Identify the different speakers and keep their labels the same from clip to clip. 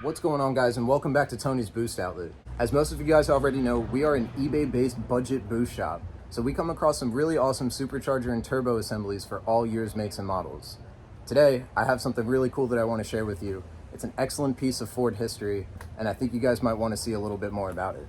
Speaker 1: What's going on, guys, and welcome back to Tony's Boost Outlet. As most of you guys already know, we are an eBay-based budget boost shop, so we come across some really awesome supercharger and turbo assemblies for all years, makes, and models. Today, I have something really cool that I want to share with you. It's an excellent piece of Ford history, and I think you guys might want to see a little bit more about it.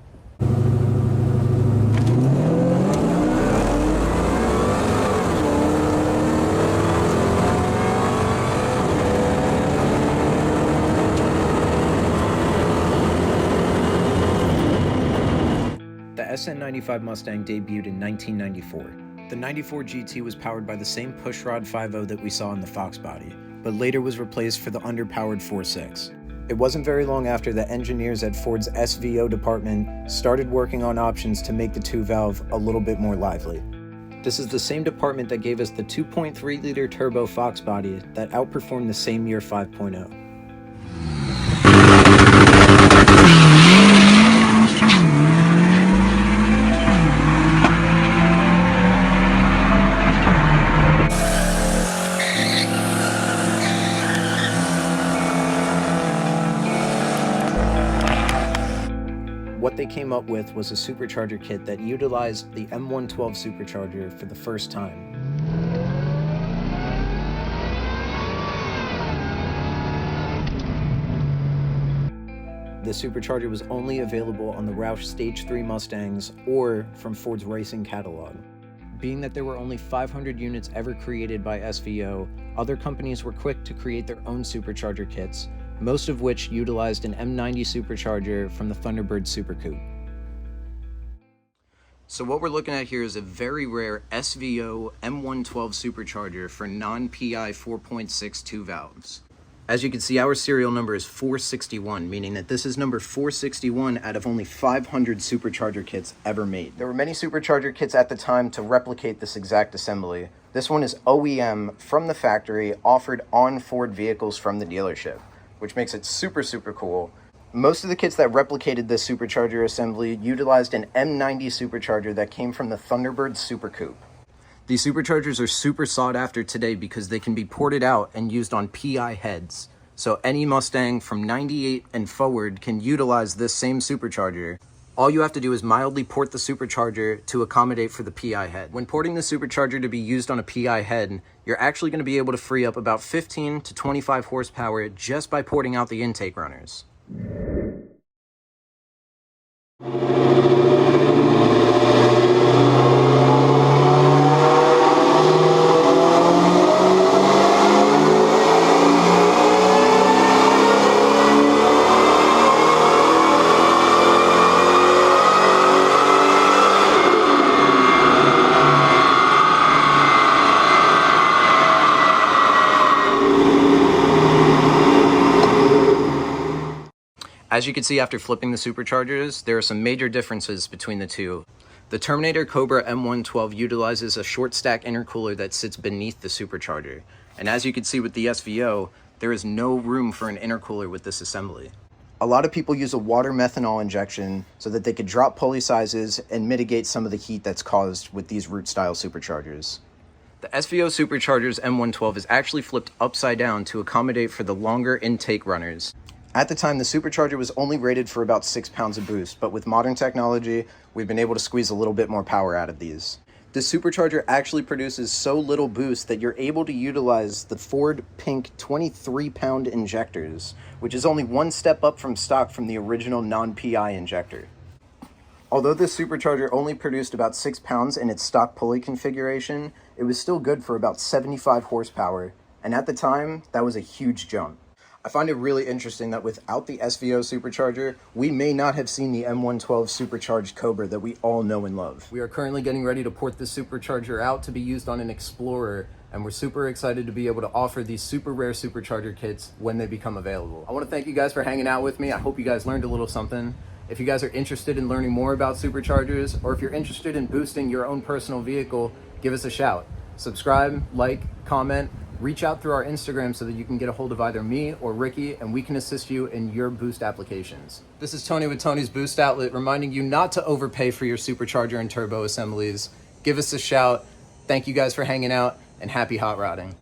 Speaker 1: The SN95 Mustang debuted in 1994. The 94 GT was powered by the same pushrod 5.0 that we saw in the Fox body, but later was replaced for the underpowered 4.6. It wasn't very long after that engineers at Ford's SVO department started working on options to make the 2-valve a little bit more lively. This is the same department that gave us the 2.3-liter turbo Fox body that outperformed the same year 5.0. What they came up with was a supercharger kit that utilized the M112 supercharger for the first time. The supercharger was only available on the Roush Stage 3 Mustangs or from Ford's racing catalog. Being that there were only 500 units ever created by SVO, other companies were quick to create their own supercharger kits, most of which utilized an M90 supercharger from the Thunderbird Super Coupe. So what we're looking at here is a very rare SVO M112 supercharger for non-PI 4.6 2-valves. As you can see, our serial number is 461, meaning that this is number 461 out of only 500 supercharger kits ever made. There were many supercharger kits at the time to replicate this exact assembly. This one is OEM from the factory, offered on Ford vehicles from the dealership, which makes it super cool. Most of the kits that replicated this supercharger assembly utilized an M90 supercharger that came from the Thunderbird Super Coupe. These superchargers are super sought after today because they can be ported out and used on PI heads. So any Mustang from 98 and forward can utilize this same supercharger. All you have to do is mildly port the supercharger to accommodate for the PI head. When porting the supercharger to be used on a PI head, you're actually going to be able to free up about 15 to 25 horsepower just by porting out the intake runners. As you can see after flipping the superchargers, there are some major differences between the two. The Terminator Cobra M112 utilizes a short stack intercooler that sits beneath the supercharger. And as you can see with the SVO, there is no room for an intercooler with this assembly. A lot of people use a water methanol injection so that they could drop pulley sizes and mitigate some of the heat that's caused with these root style superchargers. The SVO supercharger's M112 is actually flipped upside down to accommodate for the longer intake runners. At the time, the supercharger was only rated for about 6 pounds of boost, but with modern technology, we've been able to squeeze a little bit more power out of these. The supercharger actually produces so little boost that you're able to utilize the Ford Pink 23-pound injectors, which is only one step up from stock from the original non-PI injector. Although this supercharger only produced about 6 pounds in its stock pulley configuration, it was still good for about 75 horsepower, and at the time, that was a huge jump. I find it really interesting that without the SVO supercharger, we may not have seen the M112 supercharged Cobra that we all know and love. We are currently getting ready to port this supercharger out to be used on an Explorer, and we're super excited to be able to offer these super rare supercharger kits when they become available. I want to thank you guys for hanging out with me. I hope you guys learned a little something. If you guys are interested in learning more about superchargers, or if you're interested in boosting your own personal vehicle, give us a shout. Subscribe, like, comment, reach out through our Instagram so that you can get a hold of either me or Ricky, and we can assist you in your boost applications. This is Tony with Tony's Boost Outlet, reminding you not to overpay for your supercharger and turbo assemblies. Give us a shout. Thank you guys for hanging out, and happy hot rodding.